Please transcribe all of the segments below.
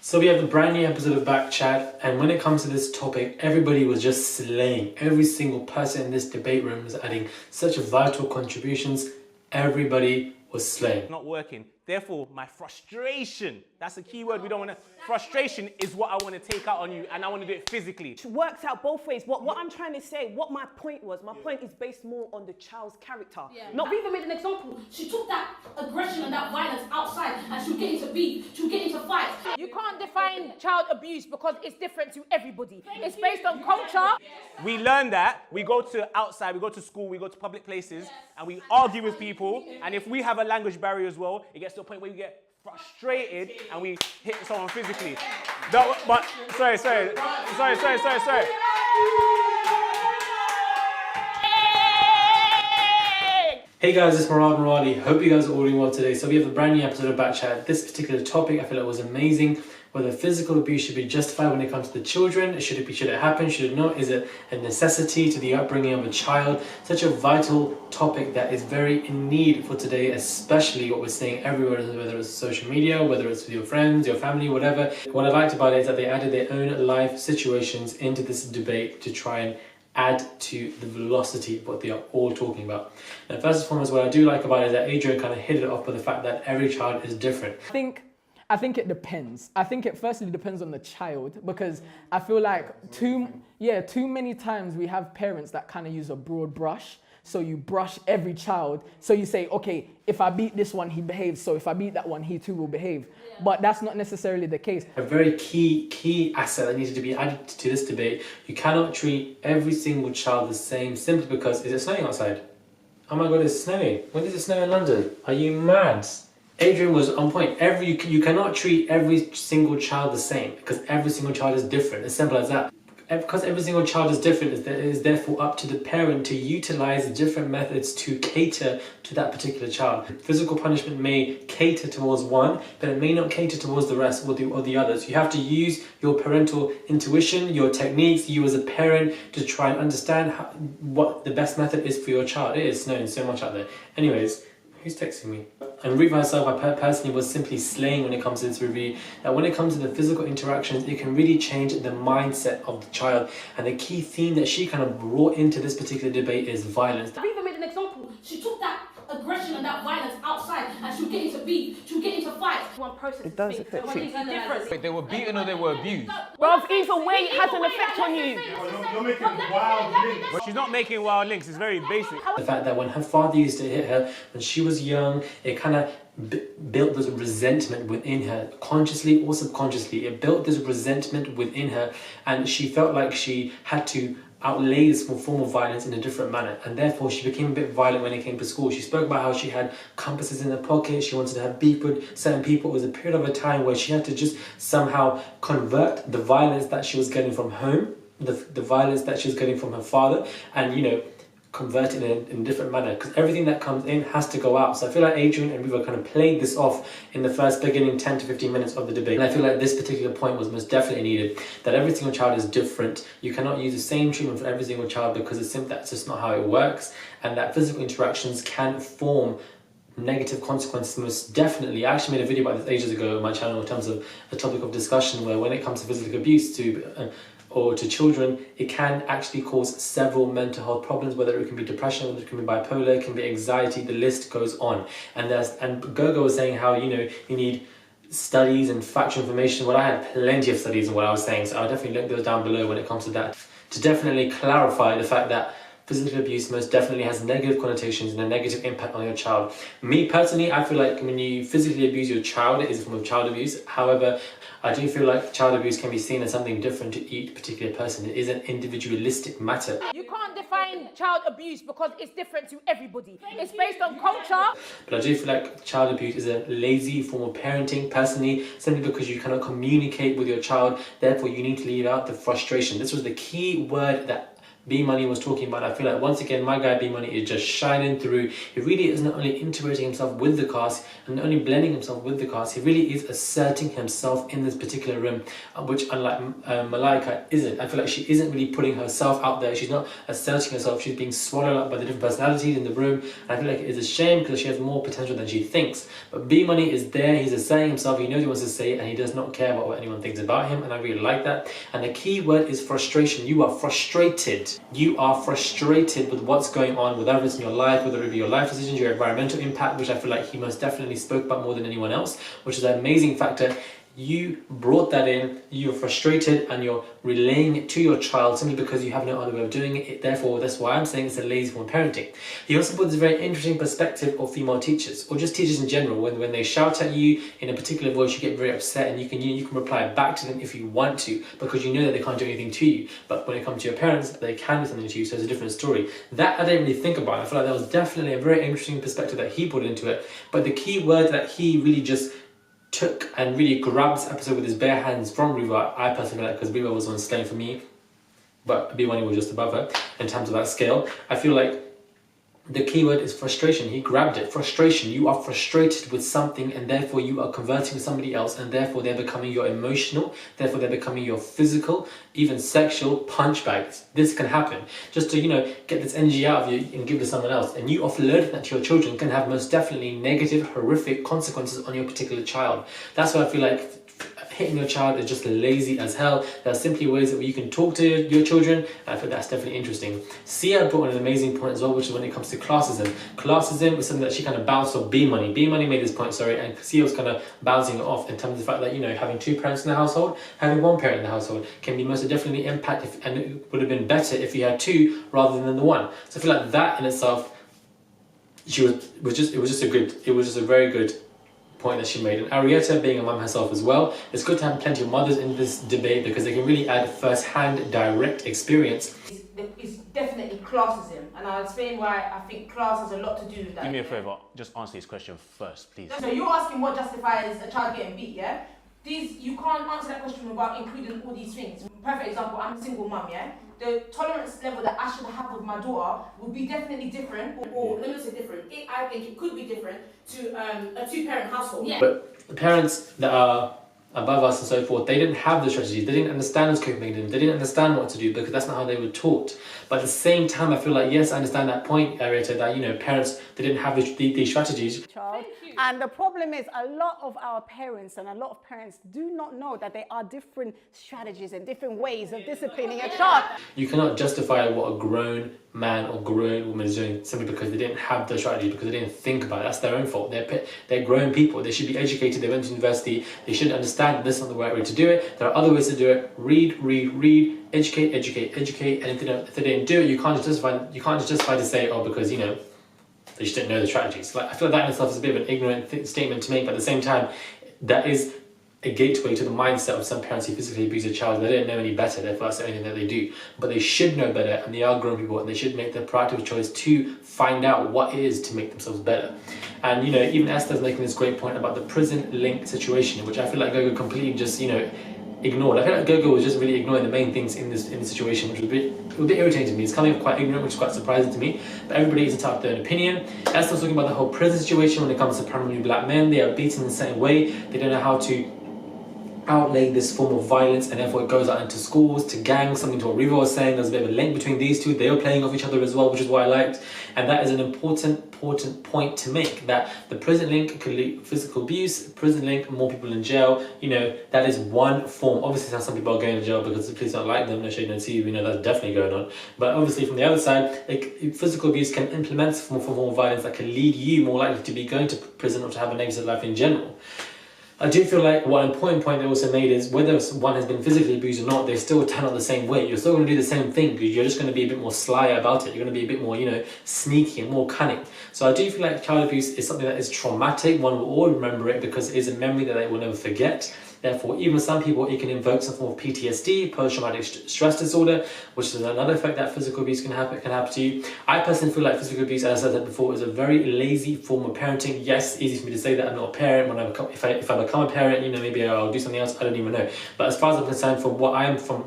So we have a brand new episode of Bkchat, and when it comes to this topic, everybody was just slaying. Every single person in this debate room was adding such vital contributions. Everybody was slaying. Not working. Therefore, my frustration, that's the key word we don't want to, frustration is what I want to take out on you, and I want to do it physically. It works out both ways. What I'm trying to say, what my point was, my point is based more on the child's character. Not even made an example. She took that aggression and that violence outside and she'll get into beef, she'll get into fights. You can't define child abuse because it's different to everybody. It's based on culture. We learn that, we go to outside, we go to school, we go to public places, and we argue with people, and if we have a language barrier as well, it gets to a point where you get frustrated and we hit someone physically. Sorry. Hey guys, it's Muradi. Hope you guys are all doing well today. So we have a brand new episode of Bkchat. This particular topic I feel like was amazing. Whether physical abuse should be justified when it comes to the children, should it happen, should it not? Is it a necessity to the upbringing of a child? Such a vital topic that is very in need for today, especially what we're seeing everywhere, whether it's social media, whether it's with your friends, your family, whatever. What I liked about it is that they added their own life situations into this debate to try and add to the velocity of what they are all talking about. Now, first and foremost, what I do like about it is that Adrian kind of hit it off with the fact that every child is different. I think it depends. I think it firstly depends on the child, because I feel like too many times we have parents that kind of use a broad brush. So you brush every child. So you say, okay, if I beat this one, he behaves. So if I beat that one, he too will behave. But that's not necessarily the case. A very key asset that needs to be added to this debate. You cannot treat every single child the same simply because, is it snowing outside? Oh my God, it's snowing. When does it snow in London? Are you mad? Adrian was on point. You cannot treat every single child the same because every single child is different. As simple as that. Because every single child is different, it is therefore up to the parent to utilize different methods to cater to that particular child. Physical punishment may cater towards one, but it may not cater towards the rest or the others. You have to use your parental intuition, your techniques, you as a parent, to try and understand what the best method is for your child. It is snowing so much out there. Anyways, who's texting me? And Reeve myself, I personally was simply slaying when it comes to this review, that when it comes to the physical interactions, it can really change the mindset of the child. And the key theme that she kind of brought into this particular debate is violence. I've even made an example. She took that aggression and that violence outside and she'll get into beef, she'll get into fights. One process. It does affect you. Wait, they were beaten or they were abused? Well, either way, it has an effect on you. You're making wild links. But she's not making wild links, it's very basic. The fact that when her father used to hit her when she was young, it kind of built this resentment within her, consciously or subconsciously. It built this resentment within her, and she felt like she had to outlay this form of violence in a different manner, and therefore she became a bit violent when it came to school. She spoke about how she had compasses in her pocket, she wanted to have beef with certain people. It was a period of a time where she had to just somehow convert the violence that she was getting from home, the violence that she was getting from her father, and convert it in a different manner, because everything that comes in has to go out. So I feel like Adrian and Riva kind of played this off in the first beginning 10 to 15 minutes of the debate. And I feel like this particular point was most definitely needed, that every single child is different. You cannot use the same treatment for every single child because that's just not how it works, and that physical interactions can form negative consequences most definitely. I actually made a video about this ages ago on my channel in terms of a topic of discussion where when it comes to physical abuse to children, it can actually cause several mental health problems, whether it can be depression, whether it can be bipolar, it can be anxiety, the list goes on. And Gogo was saying how you need studies and factual information. Well, I had plenty of studies in what I was saying, so I'll definitely link those down below when it comes to that, to definitely clarify the fact that physical abuse most definitely has negative connotations and a negative impact on your child. Me personally, I feel like when you physically abuse your child, it is a form of child abuse. However, I do feel like child abuse can be seen as something different to each particular person. It is an individualistic matter. You can't define child abuse because it's different to everybody. It's based on culture. But I do feel like child abuse is a lazy form of parenting, personally, simply because you cannot communicate with your child. Therefore, you need to leave out the frustration. This was the key word that B Money was talking about. I feel like once again my guy B Money is just shining through. He really is not only integrating himself with the cast and not only blending himself with the cast, he really is asserting himself in this particular room, which unlike Malaika isn't. I feel like she isn't really putting herself out there. She's not asserting herself. She's being swallowed up by the different personalities in the room. And I feel like it is a shame because she has more potential than she thinks. But B Money is there. He's asserting himself. He knows he wants to say it and he does not care about what anyone thinks about him. And I really like that. And the key word is frustration. You are frustrated. You are frustrated with what's going on, whether it's in your life, whether it be your life decisions, your environmental impact, which I feel like he most definitely spoke about more than anyone else, which is an amazing factor. You brought that in, you're frustrated and you're relaying it to your child simply because you have no other way of doing it. Therefore, that's why I'm saying it's a lazy form of parenting. He also puts a very interesting perspective of female teachers, or just teachers in general. When they shout at you in a particular voice, you get very upset and you can reply back to them if you want to, because you know that they can't do anything to you. But when it comes to your parents, they can do something to you, so it's a different story. That I didn't really think about. I feel like that was definitely a very interesting perspective that he put into it. But the key word that he really just took and really grabbed this episode with his bare hands from Riva, I personally like, because Riva was on slaying for me, but B1 was just above her in terms of that scale. I feel like the key word is frustration. He grabbed it. Frustration. You are frustrated with something and therefore you are converting with somebody else and therefore they're becoming your emotional, therefore they're becoming your physical, even sexual punch bags. This can happen. Just to, get this energy out of you and give to someone else. And you offloading that to your children can have most definitely negative, horrific consequences on your particular child. That's why I feel like hitting your child is just lazy as hell. There are simply ways that you can talk to your children, and I think that's definitely interesting. Sia brought an amazing point as well, which is when it comes to classism. Classism is something that she kind of bounced off B Money. B Money made this point, and Sia was kind of bouncing it off in terms of the fact that, having two parents in the household, having one parent in the household can be most definitely impact, and it would have been better if you had two rather than the one. So I feel like that in itself, it was just a very good point that she made. And Arietta, being a mum herself as well, it's good to have plenty of mothers in this debate because they can really add first-hand, direct experience. It's definitely classism, and I'll explain why I think class has a lot to do with that. Do me a favour, just answer this question first, please. So you're asking what justifies a child getting beat, yeah? You can't answer that question without including all these things. Perfect example, I'm a single mum, yeah? The tolerance level that I should have with my daughter would be definitely different. Or let me say different. I think it could be different to a two-parent household. Yeah. But the parents that are above us and so forth, they didn't have the strategies, they didn't understand this coping mechanism, they didn't understand what to do because that's not how they were taught. But at the same time, I feel like, yes, I understand that point, Arietta, that, parents, they didn't have these strategies. Child. And the problem is a lot of our parents and a lot of parents do not know that there are different strategies and different ways of disciplining a child. You cannot justify what a grown man or grown woman is doing simply because they didn't have the strategy, because they didn't think about it. That's their own fault. They're grown people. They should be educated. They went to university. They should understand that this is not the right way to do it. There are other ways to do it. Read, educate. And if they didn't do it, you can't just justify to say, because, they just didn't know the strategies. Like, I feel like that in itself is a bit of an ignorant statement to make, but at the same time, that is a gateway to the mindset of some parents who physically abuse a child. They didn't know any better, therefore that's the only thing that they do. But they should know better, and they are grown people, and they should make the proactive choice to find out what it is to make themselves better. And, even Esther's making this great point about the prison link situation, which I feel like Gogo completely just, ignored. I feel like Gogo was just really ignoring the main things in this situation, which was a bit irritating to me. It's coming off quite ignorant, which is quite surprising to me. But everybody is entitled to their own opinion. Esther's talking about the whole prison situation when it comes to primarily black men. They are beaten in a certain way. They don't know how to outlay this form of violence, and therefore it goes out into schools, to gangs, something to what Riva was saying. There's a bit of a link between these two. They were playing off each other as well, which is what I liked. And that is an important point to make, that the prison link could lead physical abuse, prison link, more people in jail. That is one form. Obviously, some people are going to jail because the police don't like them, no shade, no tea, that's definitely going on. But obviously, from the other side, physical abuse can implement some form of violence that can lead you more likely to be going to prison or to have a negative life in general. I do feel like one important point they also made is whether one has been physically abused or not, they still turn out the same way. You're still going to do the same thing, because you're just going to be a bit more sly about it. You're going to be a bit more, sneaky and more cunning. So I do feel like child abuse is something that is traumatic. One will always remember it because it is a memory that they will never forget. Therefore, even with some people, it can invoke some form of PTSD, post-traumatic stress disorder, which is another effect that physical abuse can happen to you. I personally feel like physical abuse, as I said before, is a very lazy form of parenting. Yes, easy for me to say that I'm not a parent. When if I become a parent, you know, maybe I'll do something else. I don't even know. But as far as I'm concerned, from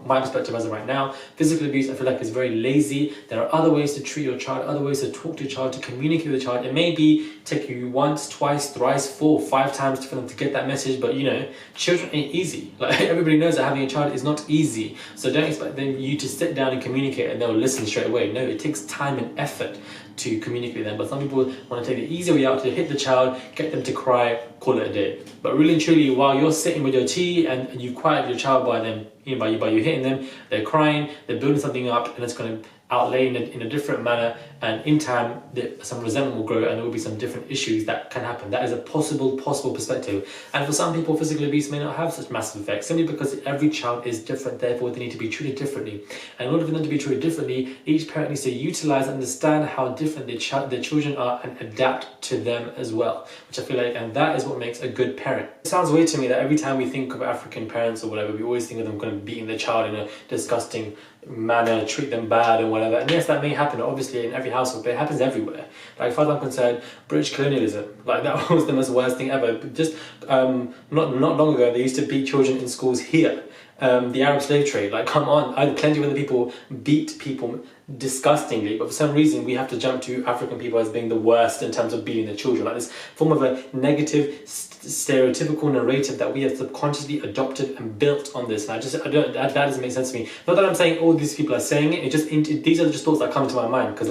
my perspective as of right now, physical abuse, I feel like is very lazy. There are other ways to treat your child, other ways to talk to your child, to communicate with the child. It may be taking you once, twice, thrice, 4, 5 times for them to get that message, but you know, children ain't easy. Like, everybody knows that having a child is not easy. So don't expect you to sit down and communicate and they'll listen straight away. No, it takes time and effort to communicate with them. But some people want to take the easy way out, to hit the child, get them to cry, call it a day. But really and truly, while you're sitting with your tea and you quiet your child by them, you know, by you hitting them, they're crying, they're building something up, and it's going to outlay in a different manner, and in time some resentment will grow and there will be some different issues that can happen. That is a possible perspective. And for some people, physical abuse may not have such massive effects, simply because every child is different, therefore they need to be treated differently. And in order for them to be treated differently, each parent needs to utilize and understand how different their children are and adapt to them as well, which I feel like, and that is what makes a good parent. It sounds weird to me that every time we think of African parents or whatever, we always think of them kind of beating their child in a disgusting manner, treat them bad and whatever. And yes, that may happen obviously in every household, but it happens everywhere. Like, as far as I'm concerned, British colonialism, like, that was the most worst thing ever. Just not long ago, they used to beat children in schools here. The Arab slave trade, like, come on. I had plenty of other people beat people disgustingly, but for some reason we have to jump to African people as being the worst in terms of beating their children. Like, this form of a negative stereotypical narrative that we have subconsciously adopted and built on this. And that doesn't make sense to me. Not that I'm saying all these people are saying it, these are just thoughts that come to my mind, because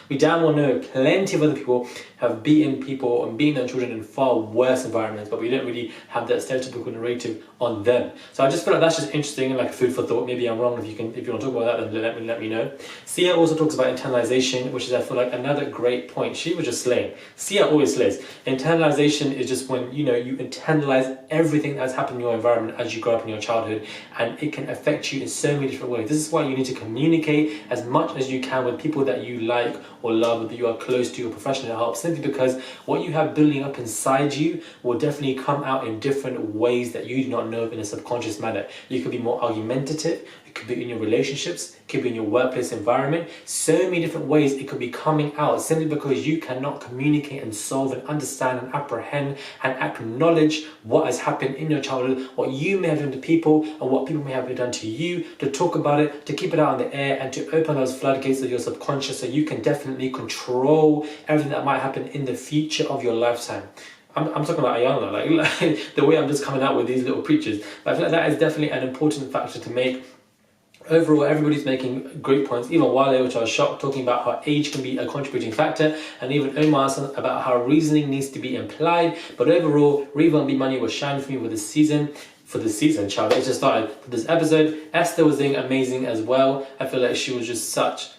we damn well know plenty of other people have beaten people and beaten their children in far worse environments, but we don't really have that stereotypical narrative on them. So I just feel like that's just interesting and like food for thought. Maybe I'm wrong. If you want to talk about that, then let me know. Sia also talks about internalization, which is, I feel like, another great point. She was just slaying. Sia always slays. Internalization is just when, you know, you internalize everything that's happened in your environment as you grow up in your childhood, and it can affect you in so many different ways. This is why you need to communicate as much as you can with people that you like or love, that you are close to, your professional help, simply because what you have building up inside you will definitely come out in different ways that you do not know of in a subconscious manner. You could be more argumentative, it could be in your relationships, it could be in your workplace environment. So many different ways it could be coming out simply because you cannot communicate and solve and understand and apprehend and acknowledge what has happened in your childhood, what you may have done to people and what people may have done to you, to talk about it, to keep it out in the air, and to open those floodgates of your subconscious so you can definitely control everything that might happen in the future of your lifetime. I'm talking about Ayana, like the way I'm just coming out with these little preachers. But I feel like that is definitely an important factor to make. Overall, everybody's making great points. Even Wale, which I was shocked, talking about how age can be a contributing factor, and even Omar about how reasoning needs to be implied. But overall, Reva and Money was shining for me for this season, child. It just started for this episode. Esther was doing amazing as well. I feel like she was just such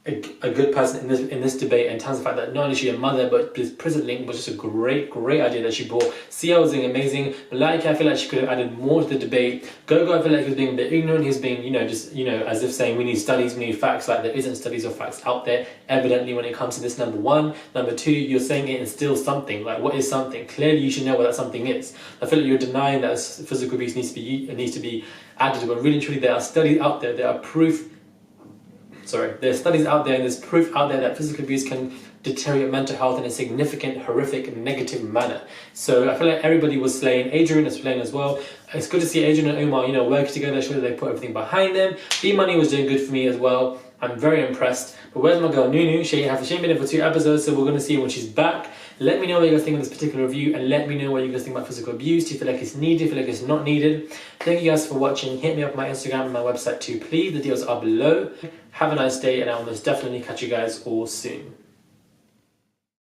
a good person in this debate, in terms of the fact that not only is she a mother, but this prison link was just a great idea that she brought. Sia was doing amazing. Malaika, I feel like she could have added more to the debate. Gogo, I feel like he was being a bit ignorant. He was being, as if saying we need studies, we need facts. Like, there isn't studies or facts out there, evidently, when it comes to this, number one. Number two, you're saying it instills something. Like, what is something? Clearly, you should know what that something is. I feel like you're denying that physical abuse needs to be added. But really and truly, there are studies out there. There are there's studies out there and there's proof out there that physical abuse can deteriorate mental health in a significant, horrific, negative manner. So I feel like everybody was slaying. Adrian was slaying as well. It's good to see Adrian and Omar, working together, show that they put everything behind them. B-Money was doing good for me as well. I'm very impressed. But where's my girl Nunu? She ain't been in for 2 episodes, so we're going to see when she's back. Let me know what you guys think of this particular review, and let me know what you guys think about physical abuse. Do you feel like it's needed? Do you feel like it's not needed? Thank you guys for watching. Hit me up on my Instagram and my website too, please. The deals are below. Have a nice day, and I will most definitely catch you guys all soon.